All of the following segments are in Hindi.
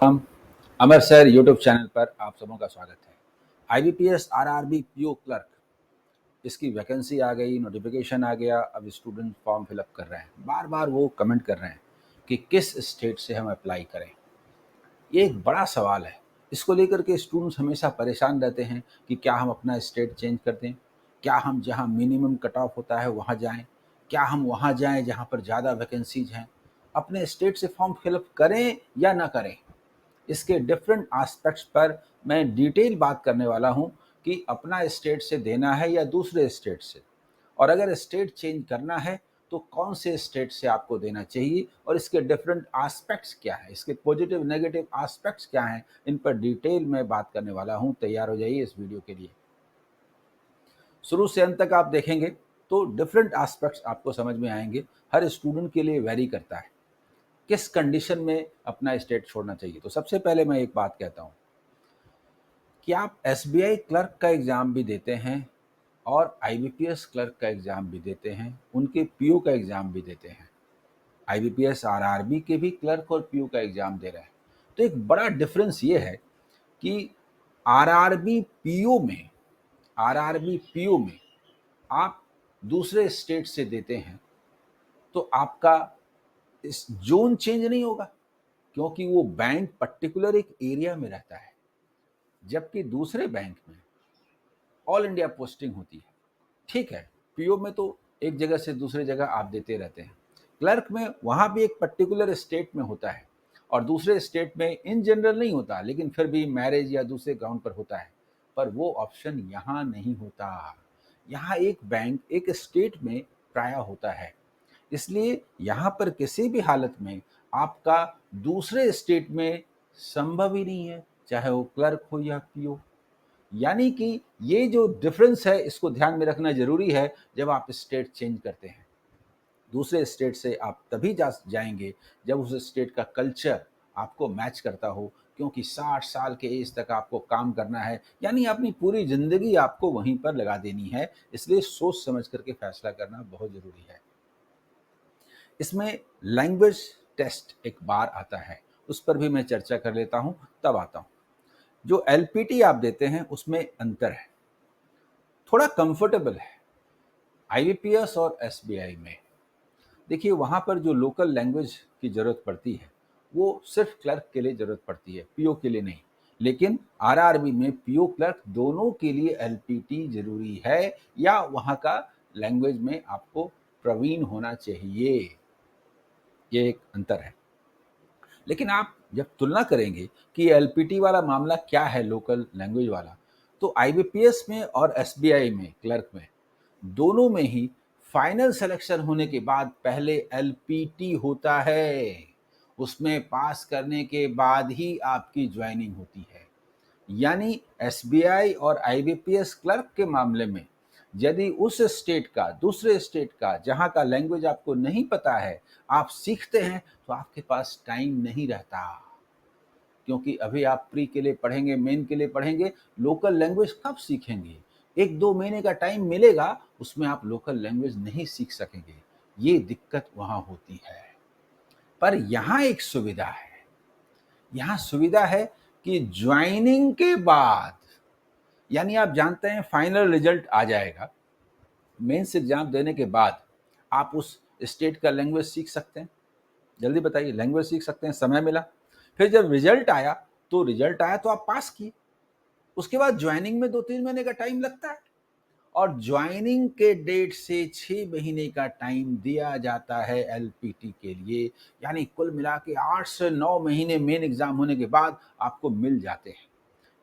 हम अमर सर यूट्यूब चैनल पर आप सबों का स्वागत है। आईबीपीएस आरआरबी पीओ क्लर्क इसकी वैकेंसी आ गई, नोटिफिकेशन आ गया। अब स्टूडेंट फॉर्म फिलअप कर रहे हैं, बार बार वो कमेंट कर रहे हैं कि किस स्टेट से हम अप्लाई करें। ये एक बड़ा सवाल है। इसको लेकर के स्टूडेंट्स हमेशा परेशान रहते हैं कि क्या हम अपना स्टेट चेंज कर दें, क्या हम जहाँ मिनिमम कट ऑफ होता है वहाँ जाएं, क्या हम वहाँ जाएं जहाँ पर ज़्यादा वैकेंसीज हैं। अपने स्टेट से फॉर्म फिलअप करें या ना करें, इसके डिफरेंट एस्पेक्ट्स पर मैं डिटेल बात करने वाला हूं कि अपना स्टेट से देना है या दूसरे स्टेट से, और अगर स्टेट चेंज करना है तो कौन से स्टेट से आपको देना चाहिए और इसके डिफरेंट एस्पेक्ट्स क्या है, इसके पॉजिटिव नेगेटिव एस्पेक्ट्स क्या हैं, इन पर डिटेल में बात करने वाला हूं। तैयार हो जाइए इस वीडियो के लिए। शुरू से अंत तक आप देखेंगे तो डिफरेंट एस्पेक्ट्स आपको समझ में आएंगे। हर स्टूडेंट के लिए वेरी करता है किस कंडीशन में अपना स्टेट छोड़ना चाहिए। तो सबसे पहले मैं एक बात कहता हूं कि आप एसबीआई क्लर्क का एग्ज़ाम भी देते हैं और आईबीपीएस क्लर्क का एग्ज़ाम भी देते हैं, उनके पीओ का एग्ज़ाम भी देते हैं। आईबीपीएस आरआरबी के भी क्लर्क और पीओ का एग्ज़ाम दे रहे हैं। तो एक बड़ा डिफरेंस ये है कि आरआरबी पीओ में आरआरबी पीओ में आप दूसरे स्टेट से देते हैं तो आपका इस जोन चेंज नहीं होगा, क्योंकि वो बैंक पर्टिकुलर एक एरिया में रहता है, जबकि दूसरे बैंक में ऑल इंडिया पोस्टिंग होती है। ठीक है, पीओ में तो एक जगह से दूसरी जगह आप देते रहते हैं। क्लर्क में वहाँ भी एक पर्टिकुलर स्टेट में होता है और दूसरे स्टेट में इन जनरल नहीं होता, लेकिन फिर भी मैरिज या दूसरे ग्राउंड पर होता है। पर वो ऑप्शन यहाँ नहीं होता। यहाँ एक बैंक एक स्टेट में प्राय होता है, इसलिए यहाँ पर किसी भी हालत में आपका दूसरे स्टेट में संभव ही नहीं है, चाहे वो क्लर्क हो या पीओ। यानी कि ये जो डिफरेंस है इसको ध्यान में रखना जरूरी है जब आप स्टेट चेंज करते हैं। दूसरे स्टेट से आप तभी जाएंगे जब उस स्टेट का कल्चर आपको मैच करता हो, क्योंकि 60 साल के एज तक आपको काम करना है, यानी अपनी पूरी जिंदगी आपको वहीं पर लगा देनी है। इसलिए सोच समझ करके फैसला करना बहुत जरूरी है। इसमें लैंग्वेज टेस्ट एक बार आता है, उस पर भी मैं चर्चा कर लेता हूं, तब आता हूं। जो एलपीटी आप देते हैं उसमें अंतर है, थोड़ा कंफर्टेबल है आईबीपीएस और एसबीआई में। देखिए वहाँ पर जो लोकल लैंग्वेज की ज़रूरत पड़ती है वो सिर्फ क्लर्क के लिए ज़रूरत पड़ती है, पीओ के लिए नहीं। लेकिन आरआरबी में पीओ क्लर्क दोनों के लिए एलपीटी ज़रूरी है, या वहाँ का लैंग्वेज में आपको प्रवीण होना चाहिए। ये एक अंतर है। लेकिन आप जब तुलना करेंगे कि एलपीटी वाला मामला क्या है लोकल लैंग्वेज वाला, तो आईबीपीएस में और एसबीआई में क्लर्क में दोनों में ही फाइनल सिलेक्शन होने के बाद पहले एलपीटी होता है। उसमें पास करने के बाद ही आपकी ज्वाइनिंग होती है। यानी एसबीआई और आईबीपीएस क्लर्क के मामले में यदि उस स्टेट का दूसरे स्टेट का जहां का लैंग्वेज आपको नहीं पता है आप सीखते हैं तो आपके पास टाइम नहीं रहता, क्योंकि अभी आप प्री के लिए पढ़ेंगे, मेन के लिए पढ़ेंगे, लोकल लैंग्वेज कब सीखेंगे? 1-2 महीने का टाइम मिलेगा, उसमें आप लोकल लैंग्वेज नहीं सीख सकेंगे। ये दिक्कत वहां होती है। पर यहाँ एक सुविधा है, यहाँ सुविधा है कि ज्वाइनिंग के बाद, यानी आप जानते हैं फाइनल रिजल्ट आ जाएगा, मेंस एग्जाम देने के बाद आप उस स्टेट का लैंग्वेज सीख सकते हैं। जल्दी बताइए, लैंग्वेज सीख सकते हैं, समय मिला। फिर जब रिजल्ट आया तो आप पास किए। उसके बाद ज्वाइनिंग में 2-3 महीने का टाइम लगता है, और ज्वाइनिंग के डेट से 6 महीने का टाइम दिया जाता है एलपीटी के लिए। यानी कुल मिला के 8 से 9 महीने मेन एग्जाम होने के बाद आपको मिल जाते हैं।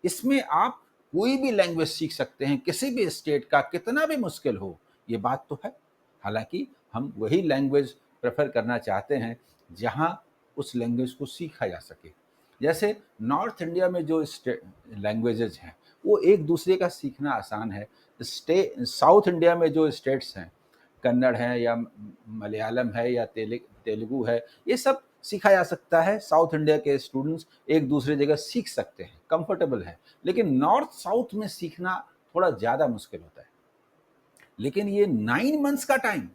इसमें आप कोई भी लैंग्वेज सीख सकते हैं, किसी भी स्टेट का, कितना भी मुश्किल हो, ये बात तो है। हालांकि हम वही लैंग्वेज प्रेफर करना चाहते हैं जहां उस लैंग्वेज को सीखा जा सके। जैसे नॉर्थ इंडिया में जो लैंग्वेजेज हैं वो एक दूसरे का सीखना आसान है। साउथ इंडिया में जो स्टेट्स हैं, कन्नड़ है या मलयालम है या तेलुगु है, ये सब सीखा जा सकता है। साउथ इंडिया के स्टूडेंट्स एक दूसरे जगह सीख सकते हैं, कंफर्टेबल है। लेकिन नॉर्थ साउथ में सीखना थोड़ा ज़्यादा मुश्किल होता है। लेकिन ये 9 मंथ्स का टाइम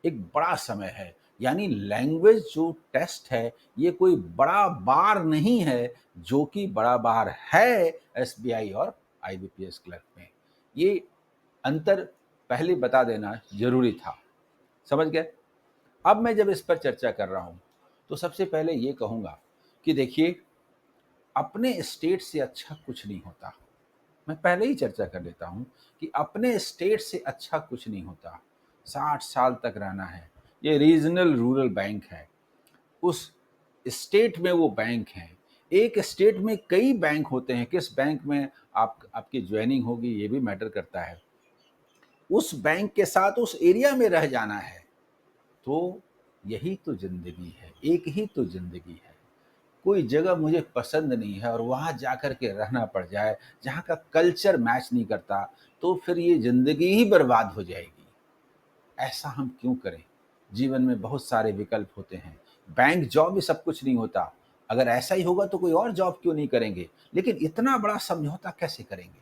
एक बड़ा समय है। यानी लैंग्वेज जो टेस्ट है, ये कोई बड़ा बार नहीं है, जो कि बड़ा बार है एसबीआई और आईबीपीएस क्लर्क में। ये अंतर पहले बता देना ज़रूरी था। समझ गए? अब मैं जब इस पर चर्चा कर रहा हूँ, तो सबसे पहले ये कहूँगा कि देखिए, अपने स्टेट से अच्छा कुछ नहीं होता। मैं पहले ही चर्चा कर लेता हूँ कि अपने स्टेट से अच्छा कुछ नहीं होता। 60 साल तक रहना है। ये रीजनल रूरल बैंक है। उस स्टेट में वो बैंक हैं। एक स्टेट में कई बैंक होते हैं, किस बैंक में आपकी ज्वाइनिंग होगी ये भी मैटर करता है। उस बैंक के साथ उस एरिया में रह जाना है। तो यही तो ज़िंदगी है, एक ही तो ज़िंदगी है। कोई जगह मुझे पसंद नहीं है और वहाँ जाकर के रहना पड़ जाए, जहाँ का कल्चर मैच नहीं करता, तो फिर ये ज़िंदगी ही बर्बाद हो जाएगी। ऐसा हम क्यों करें? जीवन में बहुत सारे विकल्प होते हैं। बैंक जॉब ही सब कुछ नहीं होता। अगर ऐसा ही होगा तो कोई और जॉब क्यों नहीं करेंगे? लेकिन इतना बड़ा समझौता कैसे करेंगे?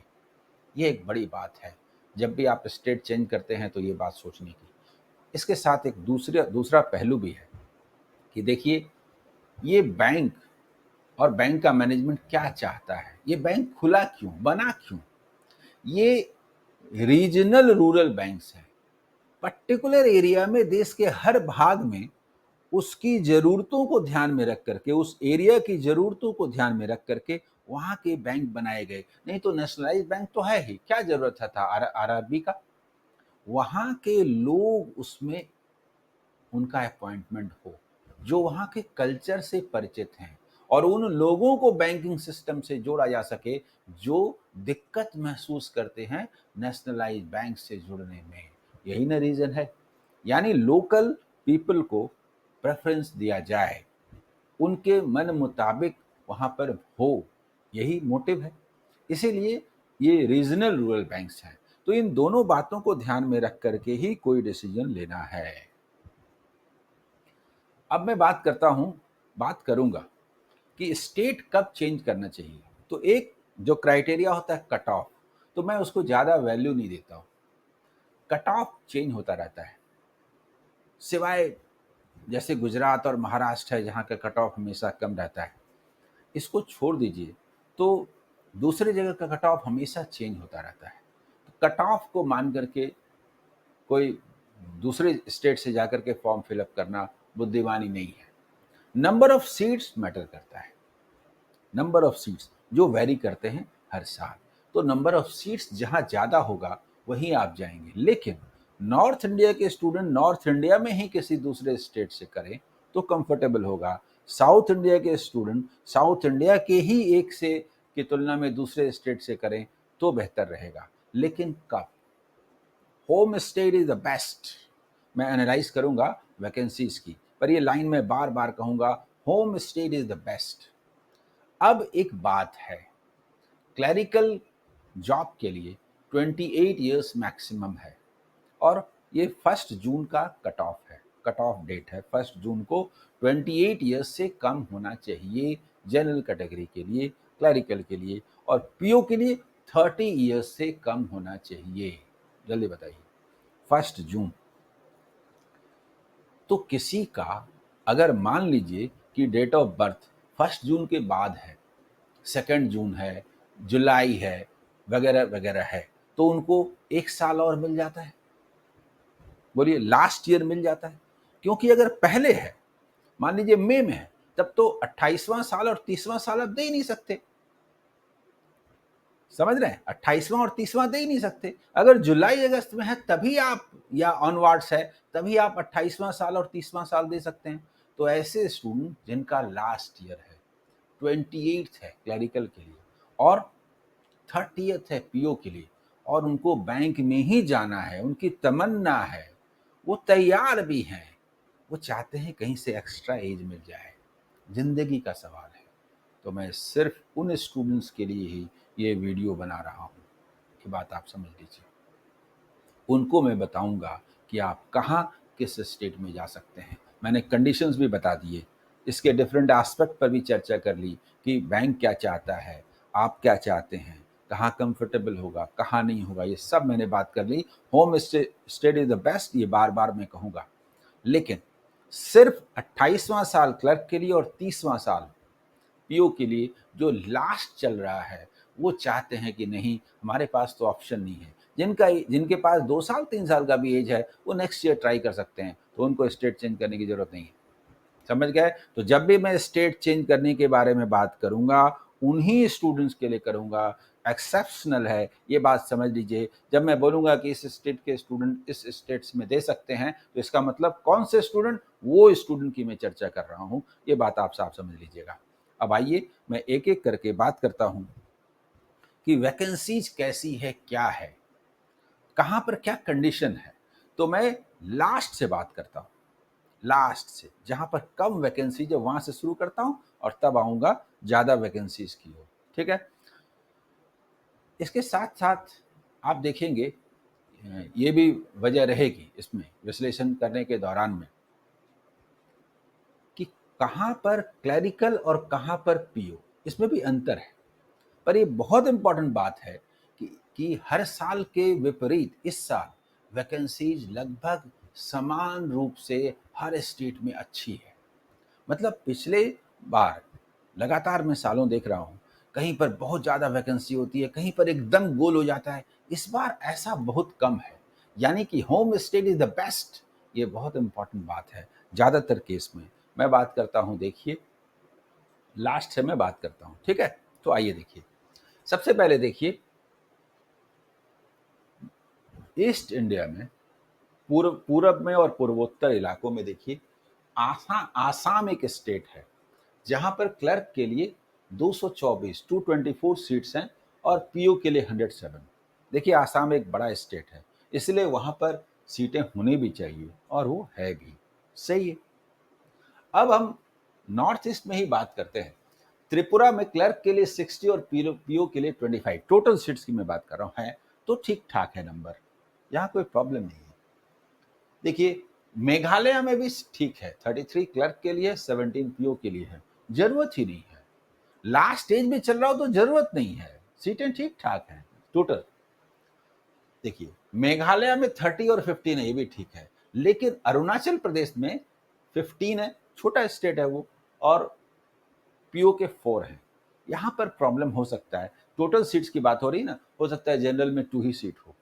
ये एक बड़ी बात है। जब भी आप स्टेट चेंज करते हैं तो ये बात सोचने की। इसके साथ एक दूसरा पहलू भी है कि देखिए, ये बैंक और बैंक का मैनेजमेंट क्या चाहता है? ये बैंक खुला क्यों? बना क्यों? ये रीजनल रूरल बैंक्स हैं। पर्टिकुलर एरिया में, देश के हर भाग में उसकी ज़रूरतों को ध्यान में रख करके, उस एरिया की ज़रूरतों को ध्यान में रख करके वहाँ के बैंक बनाए गए। नहीं तो नेशनलाइज़्ड बैंक तो है ही, क्या ज़रूरत था आरआरबी का? वहाँ के लोग उसमें उनका अपॉइंटमेंट हो, जो वहाँ के कल्चर से परिचित हैं और उन लोगों को बैंकिंग सिस्टम से जोड़ा जा सके, जो दिक्कत महसूस करते हैं नेशनलाइज़्ड बैंक से जुड़ने में। यही ना रीज़न है। यानी लोकल पीपल को प्रेफ़रेंस दिया जाए, उनके मन मुताबिक वहाँ पर हो, यही मोटिव है। इसीलिए ये रीजनल रूरल बैंक्स हैं। तो इन दोनों बातों को ध्यान में रख करके ही कोई डिसीजन लेना है। अब मैं बात करूँगा कि स्टेट कब चेंज करना चाहिए। तो एक जो क्राइटेरिया होता है कट ऑफ, तो मैं उसको ज़्यादा वैल्यू नहीं देता हूँ। कट ऑफ चेंज होता रहता है। सिवाय जैसे गुजरात और महाराष्ट्र है, जहाँ का कट ऑफ हमेशा कम रहता है। इसको छोड़ दीजिए, तो दूसरी जगह का कट ऑफ हमेशा चेंज होता रहता है। तो कट ऑफ को मान करके कोई दूसरे स्टेट से जाकर के फॉर्म फिल अप करना बुद्धिमानी नहीं है। नंबर ऑफ सीट्स मैटर करता है। नंबर ऑफ सीट्स जो वैरी करते हैं हर साल। तो नंबर ऑफ सीट्स जहाँ ज़्यादा होगा वहीं आप जाएंगे। लेकिन नॉर्थ इंडिया के स्टूडेंट नॉर्थ इंडिया में ही किसी दूसरे स्टेट से करें तो कंफर्टेबल होगा। साउथ इंडिया के स्टूडेंट साउथ इंडिया के ही एक से की तुलना में दूसरे स्टेट से करें तो बेहतर रहेगा। लेकिन कब? Home state is the best. मैं एनालाइज करूंगा वैकेंसीज की, पर ये लाइन में बार बार कहूंगा, home state is the best. अब एक बात है, क्लरिकल जॉब के लिए 28 ईयर्स मैक्सिमम है और ये 1 जून का कट ऑफ डेट है। 1 जून को 28 ईयर्स से कम होना चाहिए जनरल कैटेगरी के लिए, क्लरिकल के लिए, और पीओ के लिए 30 ईयर्स से कम होना चाहिए। जल्दी बताइए। 1 जून। तो किसी का अगर मान लीजिए कि डेट ऑफ बर्थ 1 जून के बाद है, 2 जून है, जुलाई है, वगैरह वगैरह है, तो उनको 1 साल और मिल जाता है। बोलिए, लास्ट ईयर मिल जाता है। क्योंकि अगर पहले है, मान लीजिए मई में है, तब तो 28वां साल और 30वां साल आप दे ही नहीं सकते। समझ रहे हैं? 28वां और 30वां दे ही नहीं सकते। अगर जुलाई अगस्त में है तभी आप, या ऑनवर्ड्स है, तभी आप 28वां साल और 30वां साल दे सकते हैं। तो ऐसे स्टूडेंट जिनका लास्ट ईयर है, 28th है क्लरिकल के लिए और 30th है पीओ के लिए, और उनको बैंक में ही जाना है, उनकी तमन्ना है, वो तैयार भी हैं, वो चाहते हैं कहीं से एक्स्ट्रा एज मिल जाए, ज़िंदगी का सवाल है। तो मैं सिर्फ उन स्टूडेंट्स के लिए ही ये वीडियो बना रहा हूँ। ये बात आप समझ लीजिए। उनको मैं बताऊँगा कि आप कहाँ, किस स्टेट में जा सकते हैं। मैंने कंडीशंस भी बता दिए, इसके डिफरेंट एस्पेक्ट पर भी चर्चा कर ली कि बैंक क्या चाहता है, आप क्या चाहते हैं, कहाँ कंफर्टेबल होगा, कहाँ नहीं होगा, ये सब मैंने बात कर ली। Home state is the best, ये बार-बार मैं कहूँगा। लेकिन सिर्फ 28वां साल क्लर्क के लिए और 30वां साल पीओ के लिए जो लास्ट चल रहा है, वो चाहते हैं कि नहीं, हमारे पास तो ऑप्शन नहीं है। जिनके पास 2 साल 3 साल का भी एज है, वो नेक्स्ट ईयर ट्राई कर सकते हैं, तो उनको स्टेट चेंज करने की ज़रूरत नहीं है। समझ गए? तो जब भी मैं स्टेट चेंज करने के बारे में बात करूँगा, उन्हीं स्टूडेंट्स के लिए करूँगा। एक्सेप्शनल है, ये बात समझ लीजिए। जब मैं बोलूँगा कि इस स्टेट के स्टूडेंट इस स्टेट्स में दे सकते हैं, तो इसका मतलब कौन से स्टूडेंट? वो स्टूडेंट की मैं चर्चा कर रहा हूँ। ये बात आप साफ समझ लीजिएगा। अब आइए मैं एक-एक करके बात करता हूँ कि वैकेंसीज़ कैसी है, क्या है? कहाँ पर क्या कंडीशन है? तो मैं लास्ट से बात करता हूँ। लास्ट से, जहाँ पर कम वैकेंसीज़ है वहाँ से शुरू करता हूँ और तब आऊँगा ज़्यादा वैकेंसीज़ की ओर, ठीक है? इसके साथ-साथ आप देखेंगे ये भी वजह रहेगी इसमें विश्लेषण करने के दौरान में कि कहाँ पर क्लरिकल और कहाँ पर पीओ, इसमें भी अंतर है। पर ये बहुत इम्पोर्टेंट बात है कि हर साल के विपरीत इस साल वैकेंसीज़ लगभग समान रूप से हर स्टेट में अच्छी है। मतलब पिछले बार लगातार मैं सालों देख रहा हूँ, कहीं पर बहुत ज़्यादा वैकेंसी होती है, कहीं पर एकदम गोल हो जाता है। इस बार ऐसा बहुत कम है, यानी कि home state is the best. ये बहुत इम्पोर्टेंट बात है ज़्यादातर केस में। मैं बात करता हूँ, देखिए लास्ट से मैं बात करता हूँ, ठीक है? तो आइए देखिए, सबसे पहले देखिए ईस्ट इंडिया में पूरब में और पूर्वोत्तर इलाकों में देखिए आसाम एक स्टेट है जहां पर क्लर्क के लिए 224 224 सीट्स हैं और पीओ के लिए 107। देखिए आसाम एक बड़ा स्टेट है, इसलिए वहां पर सीटें होनी भी चाहिए और वो है भी। सही है। अब हम नॉर्थ ईस्ट में ही बात करते हैं। त्रिपुरा में क्लर्क के लिए 60 और पीओ के लिए 25 टोटल सीट्स की मैं बात कर रहा हूँ, है तो ठीक ठाक है नंबर, यहाँ कोई प्रॉब्लम नहीं है। देखिए मेघालय में भी ठीक है, 33 क्लर्क के लिए 17 पीओ के लिए है, जरूरत ही नहीं है। लास्ट स्टेज में चल रहा हो तो जरूरत नहीं है, सीटें ठीक ठाक हैं टोटल। देखिए मेघालय में 30 और 15 है, ये भी ठीक है, लेकिन अरुणाचल प्रदेश में 15 है, छोटा स्टेट है वो, और पीओ के 4 हैं। यहाँ पर प्रॉब्लम हो सकता है, टोटल सीट्स की बात हो रही है ना, हो सकता है जनरल में 2 ही सीट हो,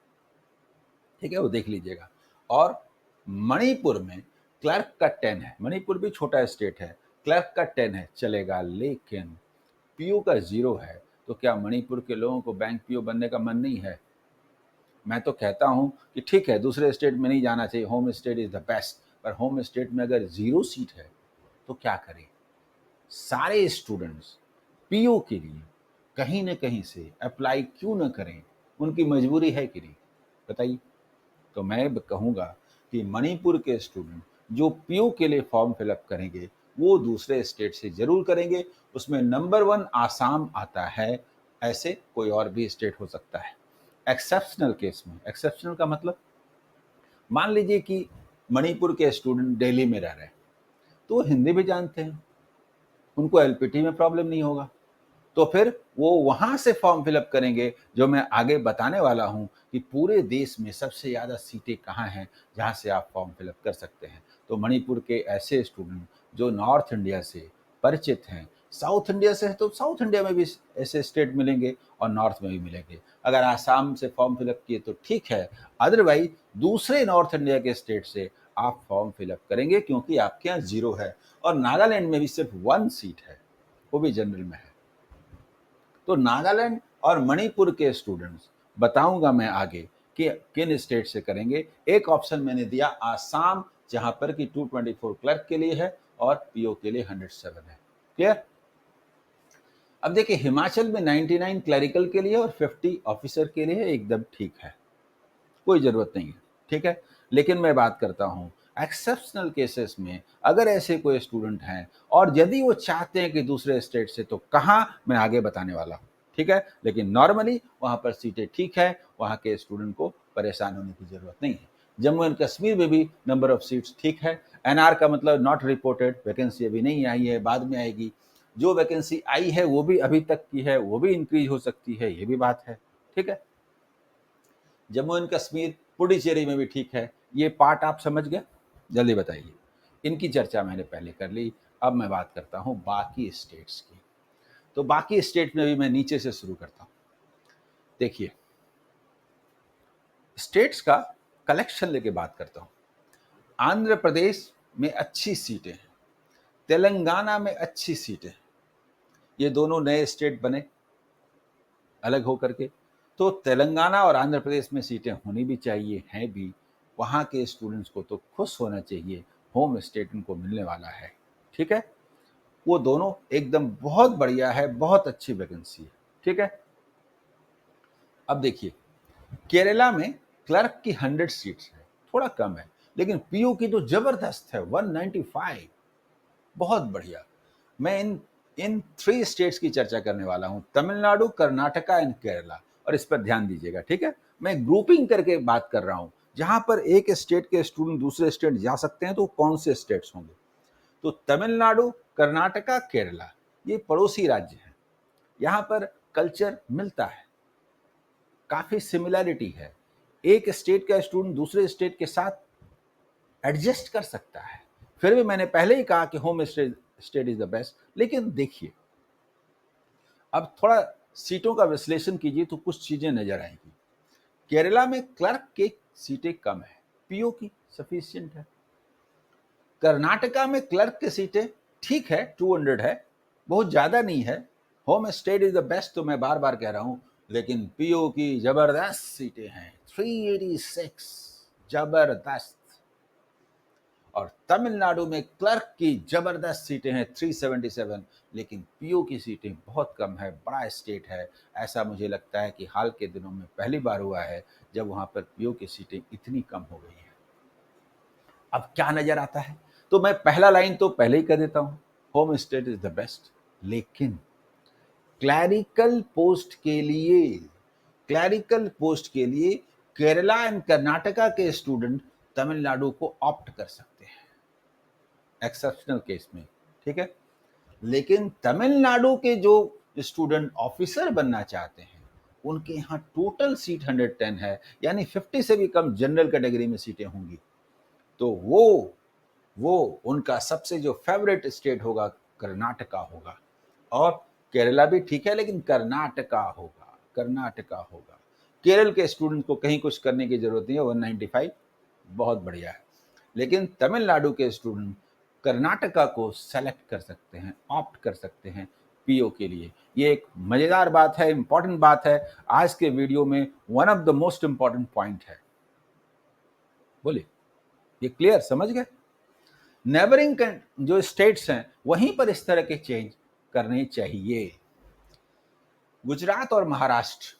ठीक है, वो देख लीजिएगा। और मणिपुर में क्लर्क का 10 है, मणिपुर भी छोटा स्टेट है, क्लर्क का 10 है, चलेगा, लेकिन पीओ का 0 है। तो क्या मणिपुर के लोगों को बैंक पीओ बनने का मन नहीं है? मैं तो कहता हूँ कि ठीक है, दूसरे स्टेट में नहीं जाना चाहिए, home state is the best, पर होम स्टेट में अगर 0 सीट है, तो क्या करें? सारे स्टूडेंट्स पीओ के लिए कहीं न कहीं से अप्लाई क्यों ना करें? उनकी मजबूरी है कि नहीं? बताइए। तो मैं कहूँगा कि मणिपुर के स्टूडेंट जो पीओ के लिए फॉर्म फिलअप करेंगे, वो दूसरे स्टेट से ज़रूर करेंगे। उसमें नंबर 1 आसाम आता है, ऐसे कोई और भी स्टेट हो सकता है। एक्सेप्शनल केस में, एक्सेप्शनल का मतलब मान लीजिए कि मणिपुर के स्टूडेंट दिल्ली में रह रहे हैं, तो वो हिंदी भी जानते हैं, उनको एलपीटी में प्रॉब्लम नहीं होगा। तो फिर वो वहाँ से फॉर्म फिलअप करेंगे, जो मैं आगे बताने वाला हूँ कि पूरे देश में सबसे ज़्यादा सीटें कहाँ हैं, जहाँ से आप फॉर्म फिलअप कर सकते हैं। तो मणिपुर के ऐसे स्टूडेंट जो नॉर्थ इंडिया से परिचित हैं, साउथ इंडिया से है तो साउथ इंडिया में भी ऐसे स्टेट मिलेंगे और नॉर्थ में भी मिलेंगे। अगर आसाम से फॉर्म फिलअप किए तो ठीक है, अदरवाइज़ दूसरे नॉर्थ इंडिया के स्टेट से आप फॉर्म फिलअप करेंगे, क्योंकि आपके यहाँ 0 है और नागालैंड में भी सिर्फ 1 सीट है, वो भी जनरल में है। तो नागालैंड और मणिपुर के स्टूडेंट्स बताऊंगा मैं आगे कि किन स्टेट से करेंगे। एक ऑप्शन मैंने दिया आसाम, जहां पर कि 224 क्लर्क के लिए है और पीओ के लिए 107 है। क्लियर? अब देखिए हिमाचल में 99 क्लरिकल के लिए और 50 ऑफिसर के लिए है, एकदम ठीक है, कोई ज़रूरत नहीं है, ठीक है? लेकिन मैं बात करता हूँ एक्सेप्शनल केसेस में, अगर ऐसे कोई स्टूडेंट हैं और यदि वो चाहते हैं कि दूसरे स्टेट से, तो कहाँ, मैं आगे बताने वाला हूँ, ठीक है? लेकिन नॉर्मली वहाँ पर सीटें ठीक है, वहाँ के स्टूडेंट को परेशान होने की ज़रूरत नहीं है। जम्मू एंड कश्मीर में भी नंबर ऑफ सीट्स ठीक है। एनआर का मतलब नॉट रिपोर्टेड, वैकेंसी अभी नहीं आई है, बाद में आएगी। जो वैकेंसी आई है वो भी अभी तक की है, वो भी इंक्रीज हो सकती है, ये भी बात है, ठीक है? जम्मू एंड कश्मीर, पुडुचेरी में भी ठीक है। ये पार्ट आप समझ गए? जल्दी बताइए। इनकी चर्चा मैंने पहले कर ली। अब मैं बात करता हूँ बाकी स्टेट्स की। तो बाकी स्टेट में भी मैं नीचे से शुरू करता हूँ। देखिए, स्टेट्स का कलेक्शन लेके बात करता हूँ। आंध्र प्रदेश में अच्छी सीटें हैं, तेलंगाना में अच्छी सीटें हैं। ये दोनों नए स्टेट बने अलग होकर के, तो तेलंगाना और आंध्र प्रदेश में सीटें होनी भी चाहिए, हैं भी। वहाँ के स्टूडेंट्स को तो खुश होना चाहिए, होम स्टेट उनको मिलने वाला है। ठीक है, वो दोनों एकदम बहुत बढ़िया है, बहुत अच्छी वैकेंसी है। ठीक है, अब देखिए, केरला में क्लर्क की 100 सीट्स है, थोड़ा कम है, लेकिन पीयू की तो जबरदस्त है, 195, बहुत बढ़िया। मैं इन इन 3 स्टेट्स की चर्चा करने वाला हूं, तमिलनाडु, कर्नाटका एंड केरला, और इस पर ध्यान दीजिएगा। ठीक है, मैं ग्रुपिंग करके बात कर रहा हूं, जहां पर एक स्टेट के स्टूडेंट दूसरे स्टेट जा सकते हैं, तो कौन से स्टेट्स होंगे? तो तमिलनाडु, कर्नाटका, केरला, ये पड़ोसी राज्य हैं। यहाँ पर कल्चर मिलता है, काफी सिमिलैरिटी है। एक स्टेट का स्टूडेंट दूसरे स्टेट के साथ एडजस्ट कर सकता है। फिर भी मैंने पहले ही कहा कि home state is the best. लेकिन देखिए, अब थोड़ा सीटों का विश्लेषण कीजिए तो कुछ चीजें नजर आएंगी। केरला में क्लर्क की सीटें कम है, पीओ की सफिशिएंट है। कर्नाटका में क्लर्क की सीटें ठीक है, 200 है, बहुत ज्यादा नहीं है। Home state is the best तो मैं बार बार कह रहा हूं, लेकिन पीओ की जबरदस्त सीटें हैं, 386, जबरदस्त। और तमिलनाडु में क्लर्क की जबरदस्त सीटें हैं, 377, लेकिन पीओ की सीटें बहुत कम है, बड़ा स्टेट है। ऐसा मुझे लगता है कि हाल के दिनों में पहली बार हुआ है जब वहां पर पीओ की सीटें इतनी कम हो गई हैं। अब क्या नजर आता है? तो मैं पहला लाइन तो पहले ही कर देता हूं, home state is the best. लेकिन क्लैरिकल पोस्ट के लिए केरला एंड कर्नाटका के स्टूडेंट तमिलनाडु को ऑप्ट कर सकते हैं, एक्सेप्शनल केस में। ठीक है, लेकिन तमिलनाडु के जो स्टूडेंट ऑफिसर बनना चाहते हैं, उनके यहाँ टोटल सीट 110 है, यानी 50 से भी कम जनरल कैटेगरी में सीटें होंगी। तो वो उनका सबसे जो फेवरेट स्टेट होगा, कर्नाटका होगा। और केरला भी ठीक है, लेकिन कर्नाटका होगा। केरल के स्टूडेंट को कहीं कुछ करने की जरूरत नहीं है, 195 बहुत बढ़िया है। लेकिन तमिलनाडु के स्टूडेंट कर्नाटका को सेलेक्ट कर सकते हैं, ऑप्ट कर सकते हैं पीओ के लिए। ये एक मजेदार बात है, इंपॉर्टेंट बात है, आज के वीडियो में one of the most important point है। बोलिए, ये क्लियर समझ गए? नेबरिंग जो स्टेट्स हैं वहीं पर इस तरह के चेंज करने चाहिए। गुजरात और महाराष्ट्र,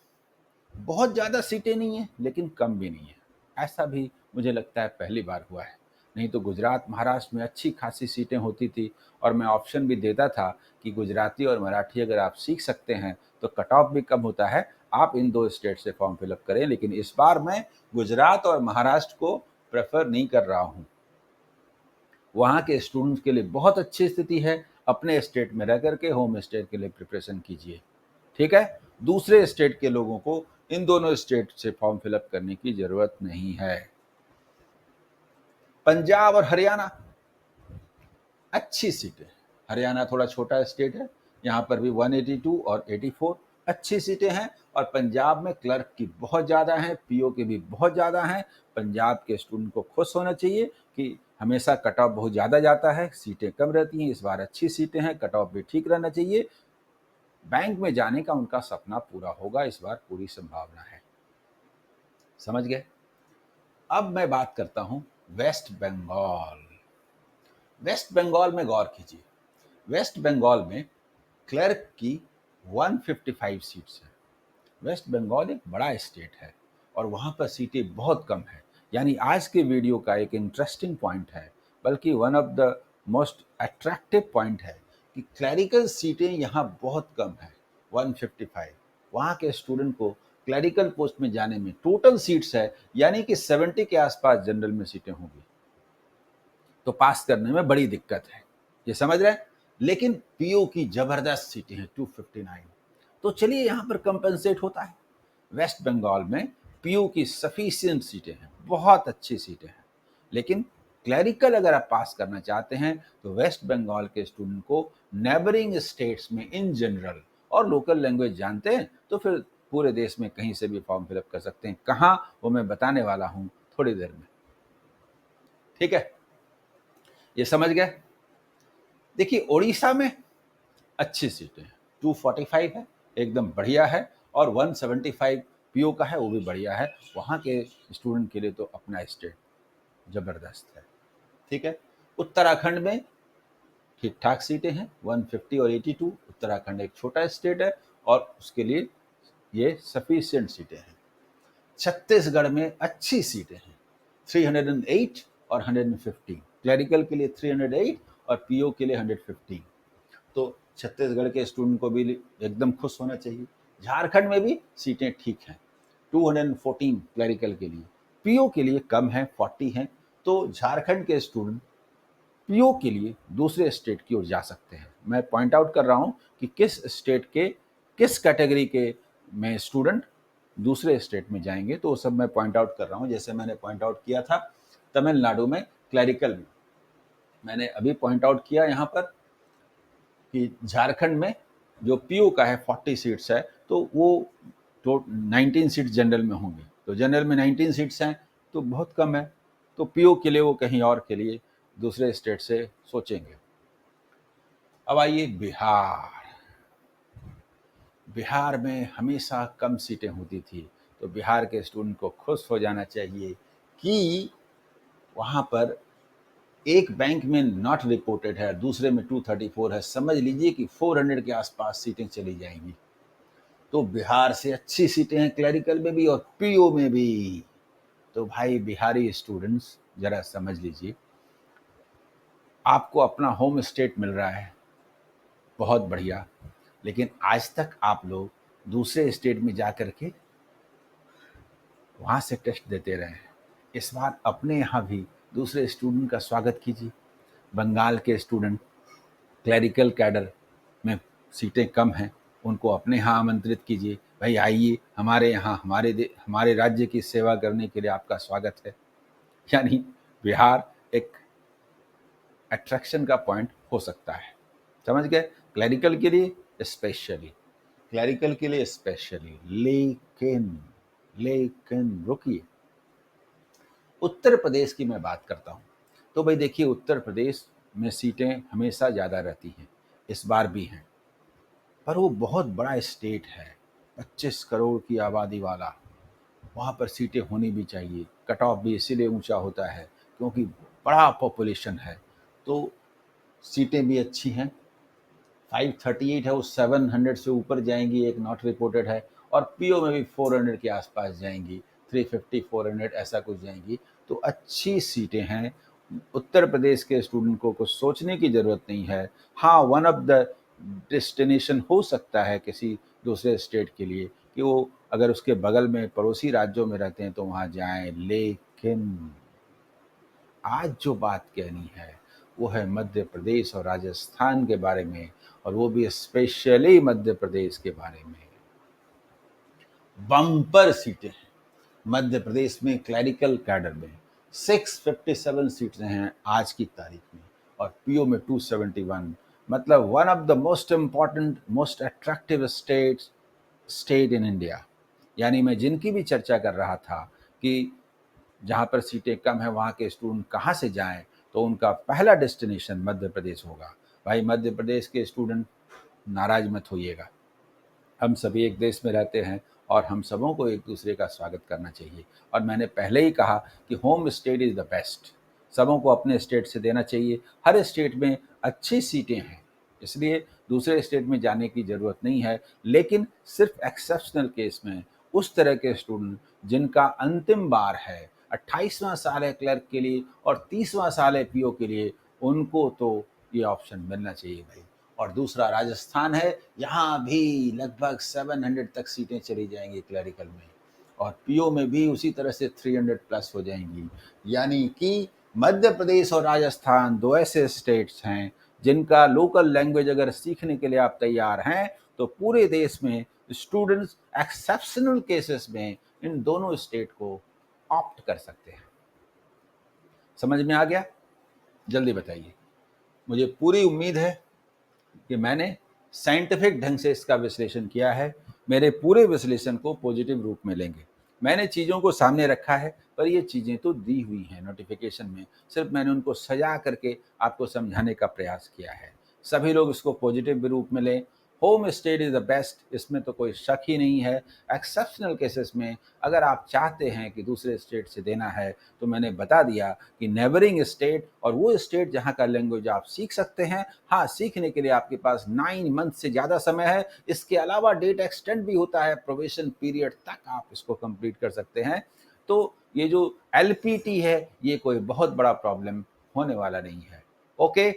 बहुत ज्यादा सीटें नहीं है लेकिन कम भी नहीं है, ऐसा भी मुझे लगता है पहली बार हुआ है। नहीं तो गुजरात महाराष्ट्र में अच्छी खासी सीटें होती थी, और मैं ऑप्शन भी देता था कि गुजराती और मराठी अगर आप सीख सकते हैं तो कट ऑफ भी कम होता है, आप इन 2 स्टेट से फॉर्म फिलअप करें। लेकिन इस बार मैं गुजरात और महाराष्ट्र को प्रेफर नहीं कर रहा हूँ। वहाँ के स्टूडेंट्स के लिए बहुत अच्छी स्थिति है, अपने स्टेट में रह करके होम स्टेट के लिए प्रिपरेशन कीजिए। ठीक है, दूसरे स्टेट के लोगों को इन दोनों स्टेट से फॉर्म फिलअप करने की जरूरत नहीं है। पंजाब और हरियाणा, अच्छी सीटें। हरियाणा थोड़ा छोटा स्टेट है, यहाँ पर भी 182 और 84 अच्छी सीटें हैं। और पंजाब में क्लर्क की बहुत ज़्यादा हैं, पीओ की भी बहुत ज़्यादा हैं। पंजाब के स्टूडेंट को खुश होना चाहिए कि हमेशा कट ऑफ बहुत ज़्यादा जाता है, सीटें कम रहती हैं, इस बार अच्छी सीटें हैं, कट ऑफ भी ठीक रहना चाहिए। बैंक में जाने का उनका सपना पूरा होगा, इस बार पूरी संभावना है। समझ गए? अब मैं बात करता हूं वेस्ट बंगाल। वेस्ट बंगाल में गौर कीजिए, वेस्ट बंगाल में क्लर्क की 155 सीट्स हैं। वेस्ट बंगाल एक बड़ा स्टेट है और वहां पर सीटें बहुत कम है, यानी आज के वीडियो का एक इंटरेस्टिंग पॉइंट है, बल्कि one of the most attractive point है कि क्लैरिकल सीटें यहाँ बहुत कम है, 155। वहाँ के स्टूडेंट को क्लैरिकल पोस्ट में जाने में टोटल सीट्स है, यानी कि 70 के आसपास जनरल में सीटें होंगी, तो पास करने में बड़ी दिक्कत है, ये समझ रहे हैं। लेकिन पीओ की जबरदस्त सीटें हैं, 259। तो चलिए यहां पर कंपनसेट होता है। वेस्ट बंगाल में पीओ की सफिशिएंट सीटें हैं, बहुत अच्छी सीटें हैं, लेकिन क्लरिकल अगर आप पास करना चाहते हैं तो वेस्ट बंगाल के स्टूडेंट को नेबरिंग स्टेट्स में इन जनरल और लोकल लैंग्वेज जानते हैं तो फिर पूरे देश में कहीं से भी फॉर्म फिलअप कर सकते हैं। कहाँ, वो मैं बताने वाला हूँ थोड़ी देर में। ठीक है, ये समझ गए। देखिए उड़ीसा में अच्छी सीटें हैं, 245 है, एकदम बढ़िया है, और 175 पीओ का है, वो भी बढ़िया है। वहाँ के स्टूडेंट के लिए तो अपना स्टेट ज़बरदस्त है। ठीक है, उत्तराखंड में ठीक ठाक सीटें हैं, 150 और 82। उत्तराखंड एक छोटा स्टेट है और उसके लिए ये सफिशिएंट सीटें हैं। छत्तीसगढ़ में अच्छी सीटें हैं, 308 और 115। क्लरिकल के लिए 308 और पीओ के लिए 115। तो छत्तीसगढ़ के स्टूडेंट को भी एकदम खुश होना चाहिए। झारखंड में भी सीटें ठीक हैं, 214 क्लरिकल के लिए, पीओ के लिए कम है, 40 हैं। तो झारखंड के स्टूडेंट पीओ के लिए दूसरे स्टेट की ओर जा सकते हैं। मैं पॉइंट आउट कर रहा हूं कि किस स्टेट के किस कैटेगरी के में स्टूडेंट दूसरे स्टेट में जाएंगे, तो वो सब मैं पॉइंट आउट कर रहा हूं। जैसे मैंने पॉइंट आउट किया था तमिलनाडु में क्लरिकल में, मैंने अभी पॉइंट आउट किया यहाँ पर कि झारखंड में जो पीओ का है 40 सीट्स है, तो वो तो 19 सीट्स जनरल में होंगी। तो जनरल में 19 सीट्स हैं तो बहुत कम है, तो पीओ के लिए वो कहीं और के लिए दूसरे स्टेट से सोचेंगे। अब आइए बिहार। बिहार में हमेशा कम सीटें होती थी, तो बिहार के स्टूडेंट को खुश हो जाना चाहिए कि वहाँ पर एक बैंक में नॉट रिपोर्टेड है, दूसरे में 234 है। समझ लीजिए कि 400 के आसपास सीटें चली जाएंगी। तो बिहार से अच्छी सीटें हैं क्लरिकल में भी और पीओ में भी। तो भाई बिहारी स्टूडेंट्स जरा समझ लीजिए, आपको अपना होम स्टेट मिल रहा है, बहुत बढ़िया, लेकिन आज तक आप लोग दूसरे स्टेट में जा कर के वहाँ से टेस्ट देते रहे हैं। इस बार अपने यहाँ भी दूसरे स्टूडेंट का स्वागत कीजिए। बंगाल के स्टूडेंट क्लरिकल कैडर में सीटें कम हैं, उनको अपने यहाँ आमंत्रित कीजिए। भाई आइए हमारे यहाँ, हमारे राज्य की सेवा करने के लिए आपका स्वागत है। यानी बिहार एक अट्रैक्शन का पॉइंट हो सकता है। समझ गए? क्लरिकल के लिए स्पेशली, क्लरिकल के लिए स्पेशली। लेकिन रुकिए, उत्तर प्रदेश की मैं बात करता हूँ। तो भाई देखिए, उत्तर प्रदेश में सीटें हमेशा ज़्यादा रहती हैं, इस बार भी हैं, पर वो बहुत बड़ा स्टेट है, 25 करोड़ की आबादी वाला। वहाँ पर सीटें होनी भी चाहिए। कट ऑफ भी इसीलिए ऊंचा होता है क्योंकि बड़ा पॉपुलेशन है, तो सीटें भी अच्छी हैं। 538 है, वो 700 से ऊपर जाएंगी, एक नॉट रिपोर्टेड है, और पीओ में भी 400 के आसपास जाएंगी, 350 400 ऐसा कुछ जाएंगी। तो अच्छी सीटें हैं। उत्तर प्रदेश के स्टूडेंट को कुछ सोचने की ज़रूरत नहीं है। हाँ, वन ऑफ द डेस्टिनेशन हो सकता है किसी दूसरे स्टेट के लिए कि वो अगर उसके बगल में पड़ोसी राज्यों में रहते हैं तो वहाँ जाएं। लेकिन आज जो बात कहनी है वो है मध्य प्रदेश और राजस्थान के बारे में, और वो भी स्पेशली मध्य प्रदेश के बारे में। बम्पर सीटें हैं मध्य प्रदेश में क्लरिकल कैडर में, 657 सीटें हैं आज की तारीख में, और पीओ में 271। मतलब one of the most important, most attractive state in India. यानी मैं जिनकी भी चर्चा कर रहा था कि जहाँ पर सीटें कम हैं वहाँ के स्टूडेंट कहाँ से जाएं, तो उनका पहला डेस्टिनेशन मध्य प्रदेश होगा। भाई मध्य प्रदेश के स्टूडेंट नाराज मत होइएगा, हम सभी एक देश में रहते हैं और हम सबों को एक दूसरे का स्वागत करना चाहिए। और मैंने पहले ही कहा कि home state is the best, सबों को अपने स्टेट से देना चाहिए। हर स्टेट में अच्छी सीटें हैं, इसलिए दूसरे स्टेट में जाने की ज़रूरत नहीं है। लेकिन सिर्फ एक्सेप्शनल केस में उस तरह के स्टूडेंट जिनका अंतिम बार है, 28वां साल है क्लर्क के लिए और 30वां साल है पीओ के लिए, उनको तो ये ऑप्शन मिलना चाहिए भाई। और दूसरा राजस्थान है, यहाँ भी लगभग 700 तक सीटें चली जाएंगी क्लरिकल में, और पीओ में भी उसी तरह से 300 प्लस हो जाएंगी। यानी कि मध्य प्रदेश और राजस्थान दो ऐसे स्टेट्स हैं जिनका लोकल लैंग्वेज अगर सीखने के लिए आप तैयार हैं तो पूरे देश में स्टूडेंट्स एक्सेप्शनल केसेस में इन दोनों स्टेट को ऑप्ट कर सकते हैं। समझ में आ गया? जल्दी बताइए। मुझे पूरी उम्मीद है कि मैंने साइंटिफिक ढंग से इसका विश्लेषण किया है। मेरे पूरे विश्लेषण को पॉजिटिव रूप में लेंगे। मैंने चीज़ों को सामने रखा है, पर ये चीज़ें तो दी हुई हैं नोटिफिकेशन में, सिर्फ मैंने उनको सजा करके आपको समझाने का प्रयास किया है। सभी लोग इसको पॉजिटिव रूप में लें। Home state is the best, इसमें तो कोई शक ही नहीं है। एक्सेप्शनल केसेस में अगर आप चाहते हैं कि दूसरे स्टेट से देना है, तो मैंने बता दिया कि नेबरिंग स्टेट और वो स्टेट जहाँ का लैंग्वेज आप सीख सकते हैं। हाँ, सीखने के लिए आपके पास 9 मंथ से ज़्यादा समय है। इसके अलावा डेट एक्सटेंड भी होता है, प्रोबेशन पीरियड तक आप इसको कंप्लीट कर सकते हैं। तो ये जो एलपीटी है, ये कोई बहुत बड़ा प्रॉब्लम होने वाला नहीं है। ओके,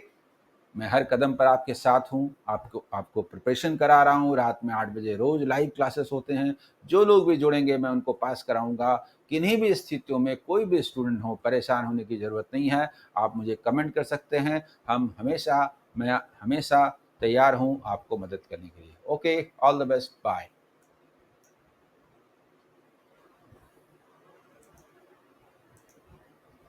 मैं हर कदम पर आपके साथ हूँ, आपको आपको प्रिपरेशन करा रहा हूँ। रात में 8 बजे रोज़ लाइव क्लासेस होते हैं। जो लोग भी जुड़ेंगे मैं उनको पास कराऊँगा। किन्हीं भी स्थितियों में कोई भी स्टूडेंट हो, परेशान होने की ज़रूरत नहीं है। आप मुझे कमेंट कर सकते हैं। मैं हमेशा तैयार हूँ आपको मदद करने के लिए। Okay, all the best, bye.